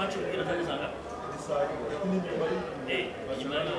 macho kila tani sana. Imani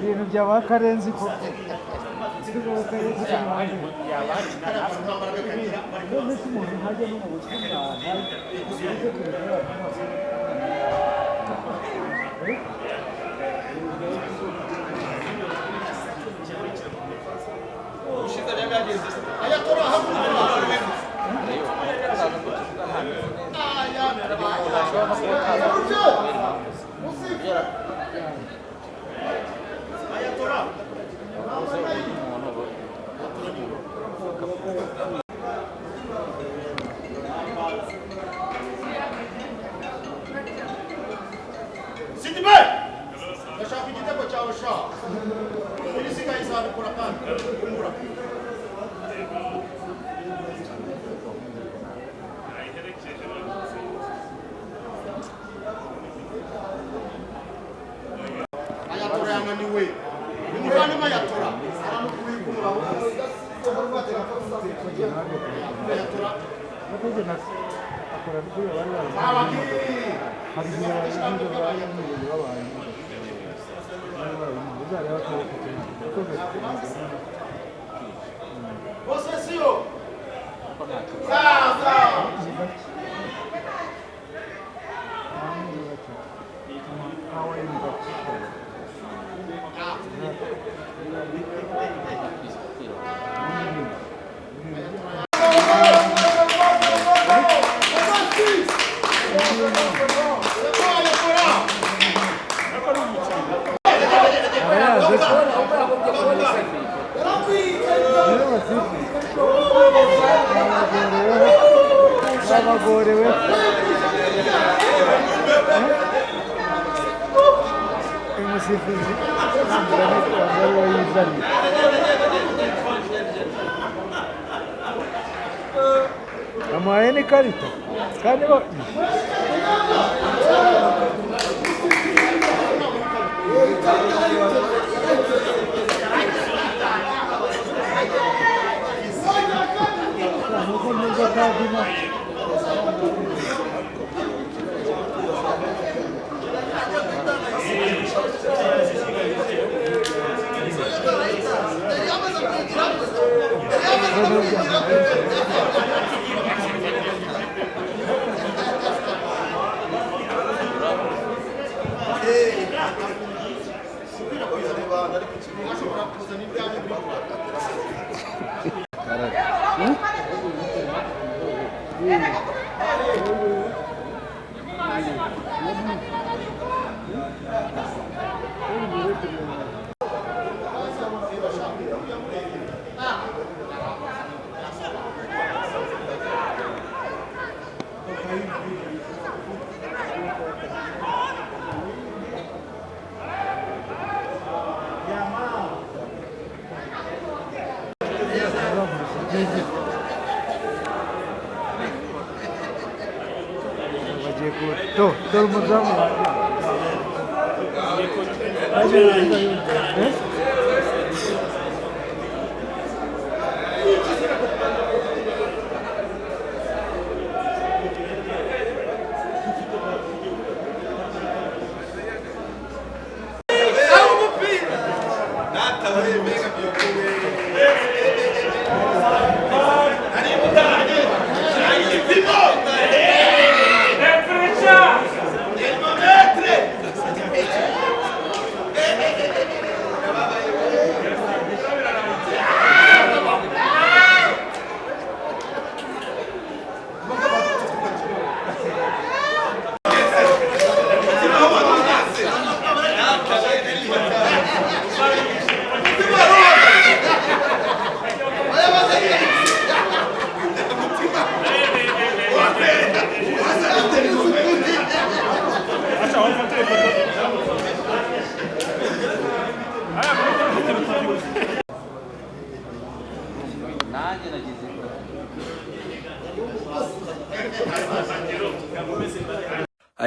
ibintu byabaye akarenzi ko umuntu hajya no mu butumwa bagorewe umusifuzi ntabwo yizanye amuhaye n'ikarita kandi tuh, muzamu.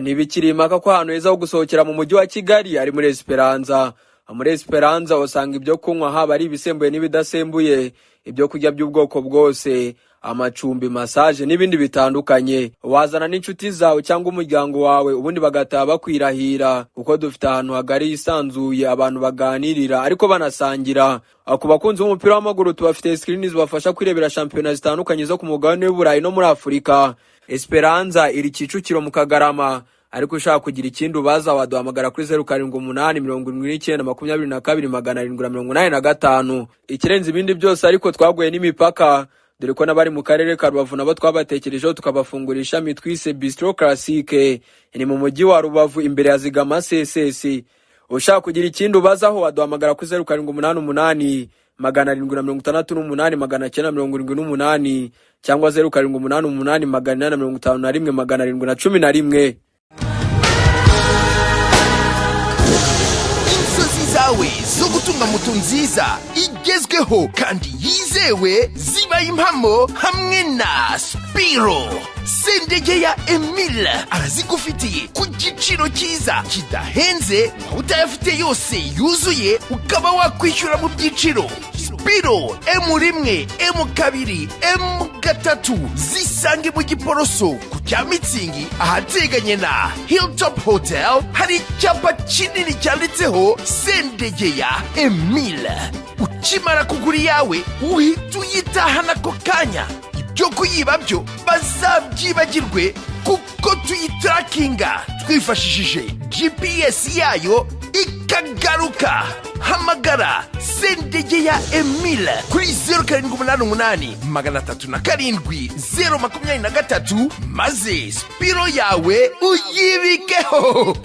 Ntibikiri impaka ko ahantu heza ho gusohokera mu mujyi wa Kigali ari muri Esperanza. Muri Esperanza usanga ibyo kunywa haba ari ibisembuye n'ibidasembuye, ibyo kurya by'ubwoko bwose, amacumbi, massage n'ibindi bitandukanye. Wazana n'inshuti zawe cyangwa umuryango wawe ubundi bagataha bakwirahira, kuko dufite ahantu hagari yisanzuye abantu baganirira ariko banasangira. Ku bakunzi b'umupira w'amaguru tubafite screens bafasha kwirebera shampiyona zitandukanye zo ku mugabane w'Uburayi no muri Afurika. Esperanza iri Kicukiro mu Kagarama, ariko ushaka kugira ikindi ubaza waduhamagara kuri 0788 ikirenze ibindi byose ariko twaguye n'imipaka, dore ko nabari mu karere ka Rubavu nabo twabatekerejeho tukabafungurisha ishami twise Bistro Classique ni mu mujyi wa Rubavu imbere ya Zigama CSS. Ushaka kugira ikindi ubazaho waduhamagara kuri 0788 768 cyangwa 0788 inzozi zawe zo gutunga moto nziza igezweho kandi yizewe zibaye impamo hamwe na Spiro. Sendege ya Emile arazigufitiye ku giciro cyiza kidahenze, utayafite yose yuzuye ukaba wakwishyura mu byiciro. Spiro M1, M2, M3 zisange mu Giporoso ku Cyamitsingi ahateganye na Hilltop Hotel. Hari icyapa kinini cyanditseho Sendege ya Emile. Ukimara kugura yawe uhita uyitahana ako kanya, ibyo kuyiba byo bazabyibagirwe kuko tuyitrakinga twifashishije GPS yayo ikagaruka. Hamagara Sendege ya Emile kuri 0788 307 023 maze Spiro yawe uyibikeho.